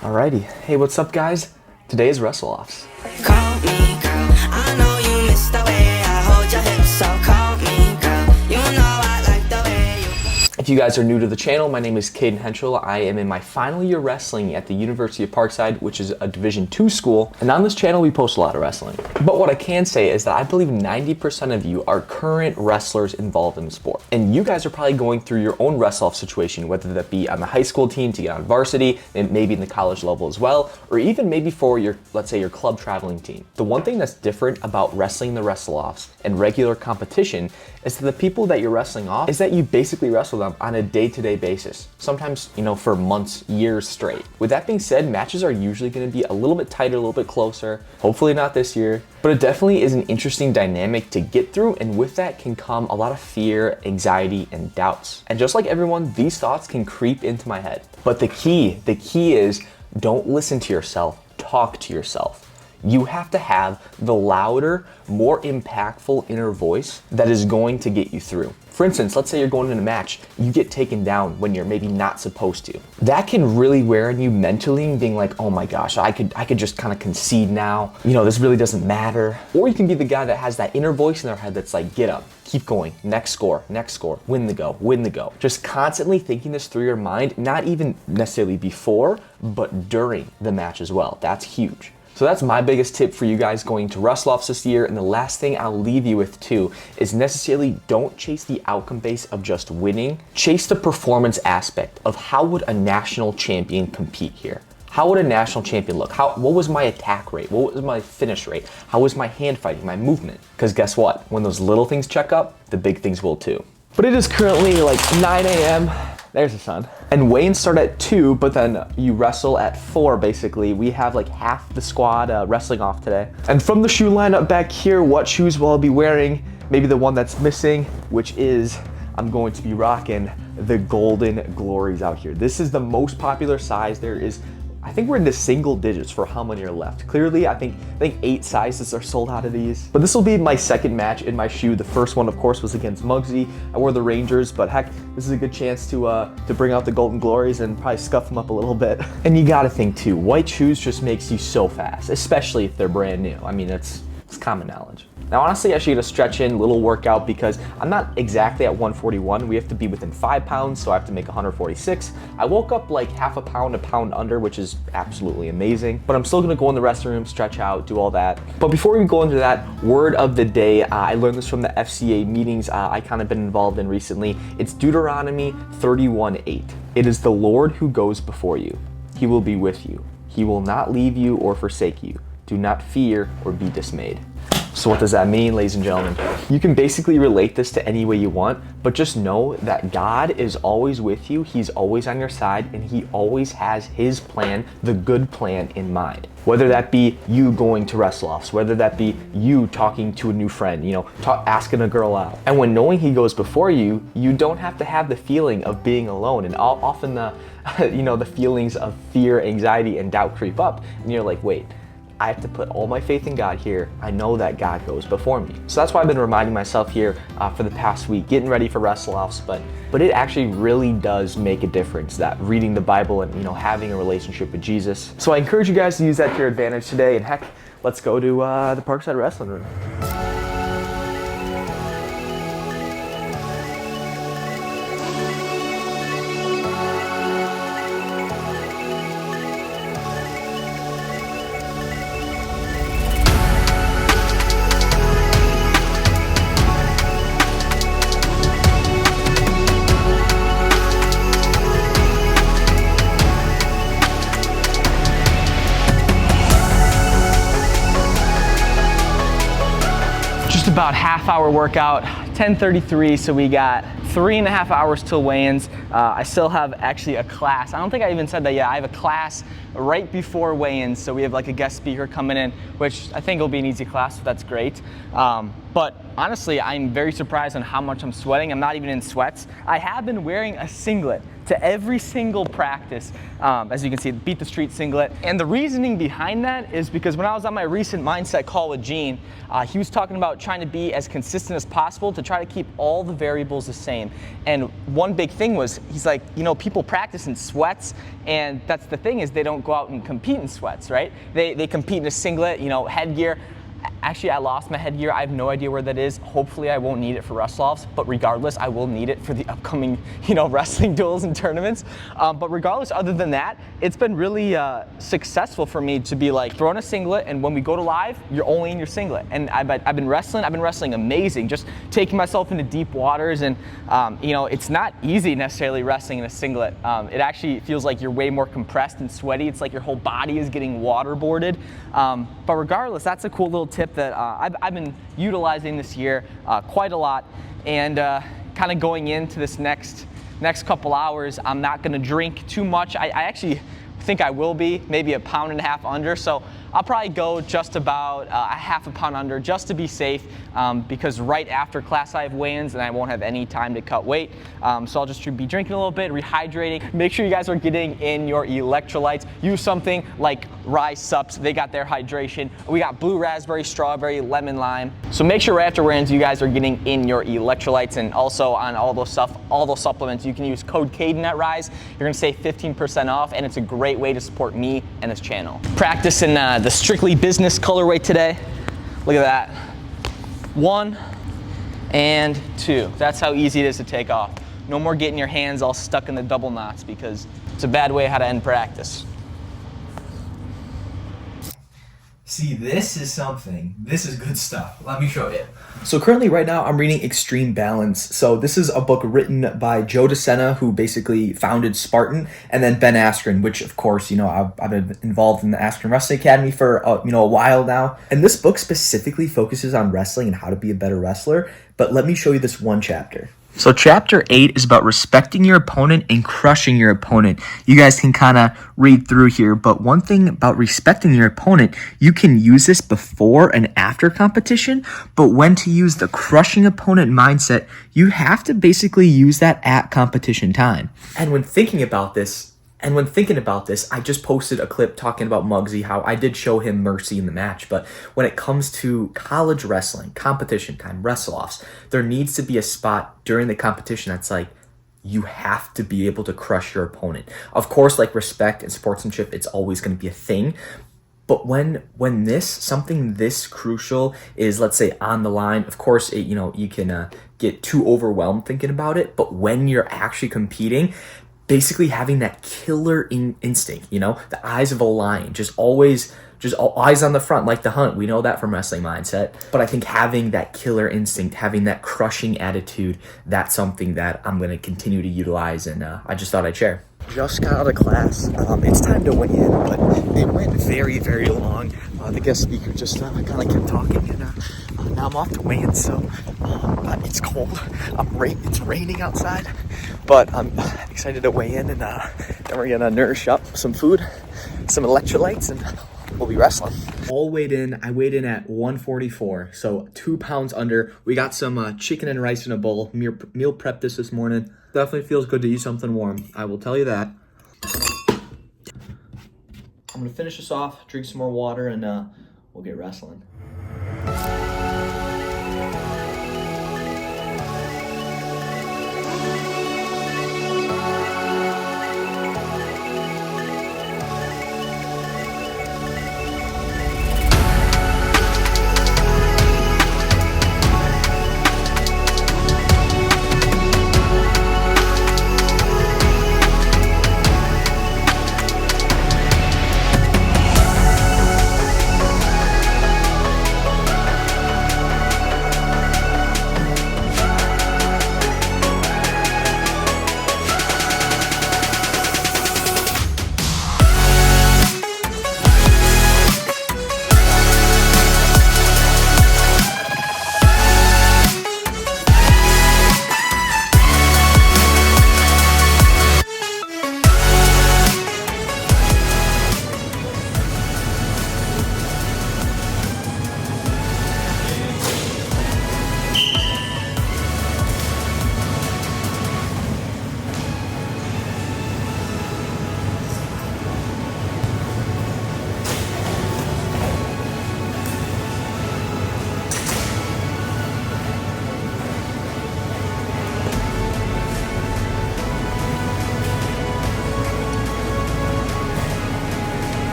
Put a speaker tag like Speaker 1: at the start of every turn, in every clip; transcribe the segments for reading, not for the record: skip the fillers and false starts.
Speaker 1: Alrighty, hey, what's up, guys? Today is Wrestle-Offs.
Speaker 2: Call me, girl. I know you miss the way I hold your hips, so call me, girl. You know I like the way you.
Speaker 1: If you guys are new to the channel, my name is Cayden Henschel. I am in my final year wrestling at the University of Parkside, which is a Division II school. And on this channel, we post a lot of wrestling. But what I can say is that I believe 90% of you are current wrestlers involved in the sport. And you guys are probably going through your own wrestle-off situation, whether that be on the high school team to get on varsity, and maybe in the college level as well, or even maybe for your, let's say, your club traveling team. The one thing that's different about wrestling the wrestle-offs and regular competition is that the people that you're wrestling off is that you basically wrestle them on a day-to-day basis, sometimes, for months, years straight. With that being said, matches are usually going to be a little bit tighter, a little bit closer, hopefully not this year, but it definitely is an interesting dynamic to get through, and with that can come a lot of fear, anxiety, and doubts. And just like everyone, these thoughts can creep into my head. But the key is don't listen to yourself, talk to yourself. You have to have the louder, more impactful inner voice that is going to get you through. For instance, let's say you're going in a match, you get taken down when you're maybe not supposed to. That can really wear on you mentally, being like, oh my gosh, I could just kind of concede now. This really doesn't matter. Or you can be the guy that has that inner voice in their head that's like, get up, keep going, next score, win the go, win the go. Just constantly thinking this through your mind, not even necessarily before, but during the match as well. That's huge. So that's my biggest tip for you guys going to Wrestle-Offs this year. And the last thing I'll leave you with too is necessarily don't chase the outcome base of just winning. Chase the performance aspect of how would a national champion compete here? How would a national champion look? What was my attack rate? What was my finish rate? How was my hand fighting, my movement? Because guess what? When those little things check up, the big things will too. But it is currently like 9 a.m. There's the sun. And weigh-ins start at 2, but then you wrestle at 4, basically. We have like half the squad wrestling off today. And from the shoe lineup back here, what shoes will I be wearing? Maybe the one that's missing, which is I'm going to be rocking the Golden Glories out here. This is the most popular size. I think we're into single digits for how many are left. Clearly, I think 8 sizes are sold out of these. But this will be my second match in my shoe. The first one, of course, was against Muggsy. I wore the Rangers, but heck, this is a good chance to bring out the Golden Glories and probably scuff them up a little bit. And you gotta think too, white shoes just makes you so fast, especially if they're brand new. I mean, it's common knowledge. Now, honestly, I should get a stretch in, little workout, because I'm not exactly at 141. We have to be within 5 pounds, so I have to make 146. I woke up like half a pound under, which is absolutely amazing. But I'm still gonna go in the restroom, stretch out, do all that. But before we go into that, word of the day, I learned this from the FCA meetings I kind of been involved in recently. It's Deuteronomy 31:8. It is the Lord who goes before you. He will be with you. He will not leave you or forsake you. Do not fear or be dismayed. So what does that mean, ladies and gentlemen? You can basically relate this to any way you want, but just know that God is always with you. He's always on your side, and he always has his plan, the good plan in mind. Whether that be you going to Wrestle-Offs, whether that be you talking to a new friend, asking a girl out. And when knowing he goes before you, you don't have to have the feeling of being alone. And often the, the feelings of fear, anxiety, and doubt creep up, and you're like, wait, I have to put all my faith in God here. I know that God goes before me. So that's why I've been reminding myself here for the past week, getting ready for Wrestle-Offs, but it actually really does make a difference, that reading the Bible and having a relationship with Jesus. So I encourage you guys to use that to your advantage today, and heck, let's go to the Parkside Wrestling Room. About half-hour workout, 10:33, so we got 3.5 hours till weigh-ins. I still have actually a class. I don't think I even said that yet. I have a class right before weigh-ins, so we have like a guest speaker coming in, which I think will be an easy class, so that's great. But honestly, I'm very surprised on how much I'm sweating. I'm not even in sweats. I have been wearing a singlet to every single practice. As you can see, Beat the Street singlet. And the reasoning behind that is because when I was on my recent mindset call with Gene, he was talking about trying to be as consistent as possible to try to keep all the variables the same. And one big thing was, he's like, you know, people practice in sweats, and that's the thing is they don't go out and compete in sweats, right? They compete in a singlet, you know, headgear. Actually, I lost my headgear. I have no idea where that is. Hopefully, I won't need it for Wrestle-Offs, but regardless, I will need it for the upcoming, you know, wrestling duels and tournaments. But regardless, other than that, it's been really successful for me to be like throwing a singlet, and when we go to live, you're only in your singlet. And I've been wrestling amazing, just taking myself into deep waters, and you know, it's not easy necessarily wrestling in a singlet. It actually feels like you're way more compressed and sweaty. It's like your whole body is getting waterboarded. But regardless, that's a cool little tip that I've been utilizing this year quite a lot, and kind of going into this next couple hours, I'm not going to drink too much. I actually think I will be maybe a pound and a half under, so I'll probably go just about a half a pound under just to be safe, because right after class I have weigh-ins and I won't have any time to cut weight. So I'll just be drinking a little bit, rehydrating. Make sure you guys are getting in your electrolytes. Use something like Rise Sups. They got their hydration. We got blue raspberry, strawberry, lemon lime. So make sure right after weigh-ins you guys are getting in your electrolytes, and also on all those supplements you can use code Cayden at Rise. You're gonna save 15% off, and it's a great way to support me and this channel. Practicing the Strictly Business colorway today. Look at that. 1 and 2. That's how easy it is to take off. No more getting your hands all stuck in the double knots, because it's a bad way how to end practice.
Speaker 3: See, this is something. This is good stuff. Let me show you.
Speaker 1: So currently right now I'm reading Extreme Balance. So this is a book written by Joe DeSena, who basically founded Spartan, and then Ben Askren, which of course, you know, I've been involved in the Askren Wrestling Academy for you know, a while now. And this book specifically focuses on wrestling and how to be a better wrestler. But let me show you this one chapter. So chapter 8 is about respecting your opponent and crushing your opponent. You guys can kind of read through here, but one thing about respecting your opponent, you can use this before and after competition, but when to use the crushing opponent mindset, you have to basically use that at competition time. And when thinking about this, I just posted a clip talking about Muggsy, how I did show him mercy in the match. But when it comes to college wrestling, competition time, wrestle-offs, there needs to be a spot during the competition that's like, you have to be able to crush your opponent. Of course, like respect and sportsmanship, it's always going to be a thing. But when something this crucial is, let's say, on the line, of course, you know, you can get too overwhelmed thinking about it. But when you're actually competing, basically having that killer instinct, you know, the eyes of a lion, just all eyes on the front, like the Hunt. We know that from Wrestling Mindset. But I think having that killer instinct, having that crushing attitude, that's something that I'm going to continue to utilize, and I just thought I'd share. Just got out of class. It's time to weigh in, but it went very, very long. The guest speaker just kind of kept talking, and now I'm off to weigh in, so it's cold. It's raining outside, but I'm excited to weigh in, and then we're going to nourish up some food, some electrolytes, and we'll be wrestling. All weighed in. I weighed in at 144, so 2 pounds under. We got some chicken and rice in a bowl. Meal prepped this morning. Definitely feels good to eat something warm. I will tell you that. I'm gonna finish this off, drink some more water, and we'll get wrestling.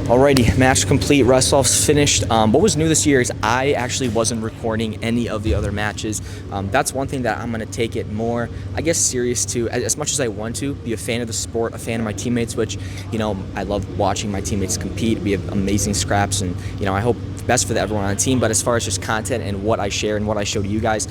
Speaker 1: Alrighty, match complete, Wrestle-Off's finished. What was new this year is I actually wasn't recording any of the other matches. That's one thing that I'm gonna take it more, I guess, serious to, as much as I want to, be a fan of the sport, a fan of my teammates, which, you know, I love watching my teammates compete. We have amazing scraps, and, you know, I hope best for everyone on the team. But as far as just content and what I share and what I show to you guys,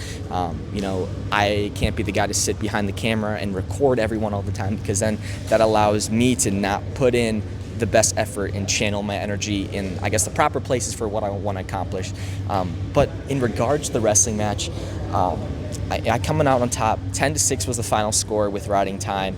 Speaker 1: you know, I can't be the guy to sit behind the camera and record everyone all the time, because then that allows me to not put in the best effort and channel my energy in, I guess, the proper places for what I want to accomplish. But in regards to the wrestling match, I coming out on top. 10-6 was the final score with riding time.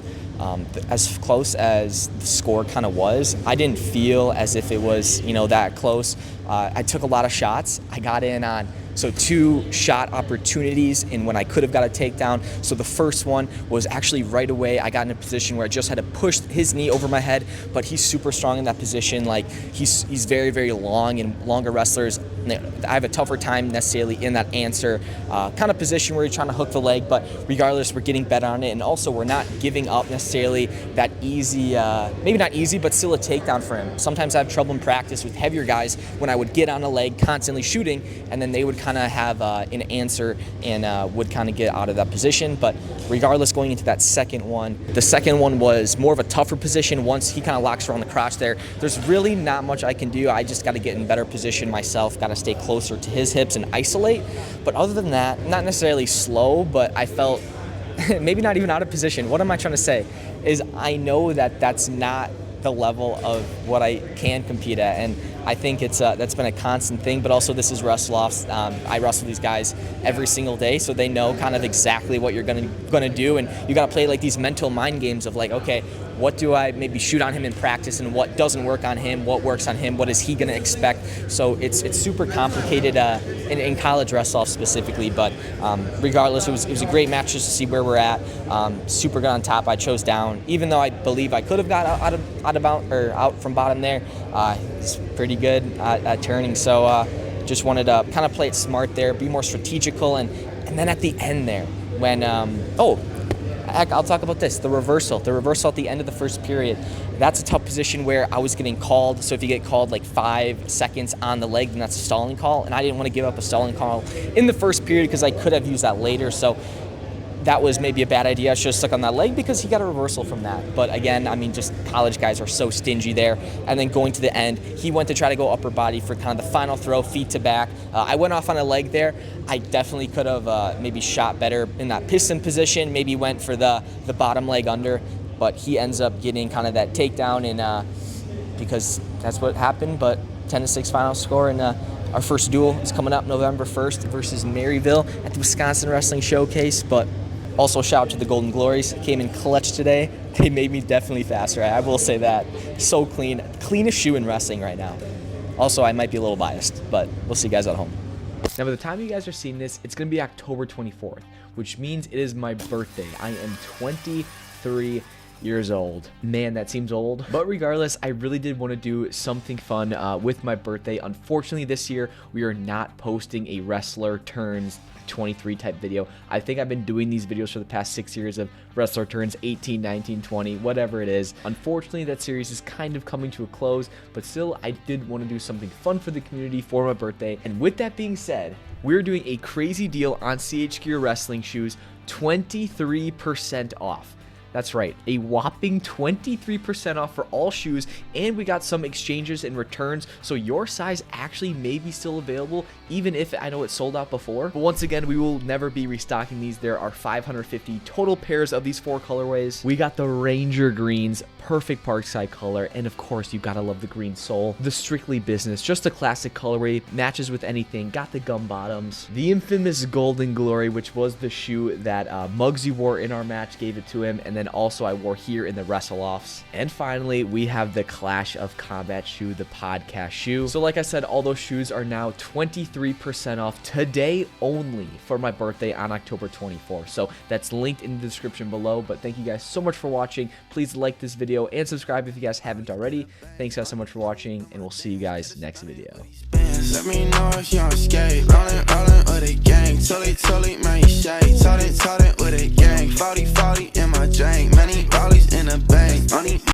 Speaker 1: As close as the score kind of was, I didn't feel as if it was, you know, that close. I took a lot of shots. I got in on 2 shot opportunities in when I could have got a takedown. So the first one was actually right away. I got in a position where I just had to push his knee over my head, but he's super strong in that position. Like, he's very, very long, and longer wrestlers, I have a tougher time necessarily in that answer kind of position where you're trying to hook the leg, but regardless, we're getting better on it, and also we're not giving up necessarily that easy, maybe not easy, but still a takedown for him. Sometimes I have trouble in practice with heavier guys when I would get on a leg constantly shooting, and then they would kind of have an answer and would kind of get out of that position. But regardless, going into that second one, the second one was more of a tougher position. Once he kind of locks around the crotch there's really not much I can do. I just got to get in better position myself, got to stay closer to his hips and isolate. But other than that, not necessarily slow, but I felt maybe not even out of position. What am I trying to say is I know that that's not the level of what I can compete at, and
Speaker 4: I think it's that's been a constant thing, but also this is Wrestle-Off. I wrestle these guys every single day, so they know kind of exactly what you're gonna do, and you gotta play like these mental mind games of like, okay, what do I maybe shoot on him in practice, and what doesn't work on him, what works on him, what is he gonna expect? So it's super complicated in college Wrestle-Off specifically, but regardless, it was a great match just to see where we're at. Super good on top. I chose down, even though I believe I could have got out from bottom there. It's pretty good at turning, so just wanted to kind of play it smart there, be more strategical, and then at the end there, when heck, I'll talk about this, the reversal at the end of the first period. That's a tough position where I was getting called. So if you get called like 5 seconds on the leg, then that's a stalling call, and I didn't want to give up a stalling call in the first period because I could have used that later. So that was maybe a bad idea. I should have stuck on that leg because he got a reversal from that. But again, I mean, just college guys are so stingy there. And then going to the end, he went to try to go upper body for kind of the final throw, feet to back. I went off on a leg there. I definitely could have maybe shot better in that piston position, maybe went for the bottom leg under, but he ends up getting kind of that takedown, and because that's what happened. But 10-6 final score, and our first duel is coming up November 1st versus Maryville at the Wisconsin Wrestling Showcase. But also shout out to the Golden Glories. Came in clutch today. They made me definitely faster. I will say that. So clean. Cleanest shoe in wrestling right now. Also, I might be a little biased, but we'll see you guys at home.
Speaker 1: Now, by the time you guys are seeing this, it's going to be October 24th, which means it is my birthday. I am 23 years old. Man, that seems old. But regardless, I really did want to do something fun with my birthday. Unfortunately, this year, we are not posting a wrestler turns 23 type video. I think I've been doing these videos for the past 6 years of wrestler turns 18, 19, 20, whatever it is. Unfortunately, that series is kind of coming to a close, but still, I did want to do something fun for the community for my birthday. And with that being said, we're doing a crazy deal on CH Gear Wrestling shoes, 23% off. That's right, a whopping 23% off for all shoes, and we got some exchanges and returns, so your size actually may be still available, even if I know it sold out before. But once again, we will never be restocking these. There are 550 total pairs of these 4 colorways. We got the Ranger greens, perfect parkside color, and of course, you gotta love the green sole. The Strictly Business, just a classic colorway, matches with anything, got the gum bottoms. The infamous Golden Glory, which was the shoe that Muggsy wore in our match, gave it to him, and then also I wore here in the Wrestle-Offs. And finally, we have the Clash of Combat shoe, the podcast shoe. So like I said, all those shoes are now 23% off today only for my birthday on October 24th. So that's linked in the description below. But thank you guys so much for watching. Please like this video and subscribe if you guys haven't already. Thanks guys so much for watching, and we'll see you guys next video.
Speaker 5: Let me know if you're on skate. Rolling with the gang. Tully, man, you shade.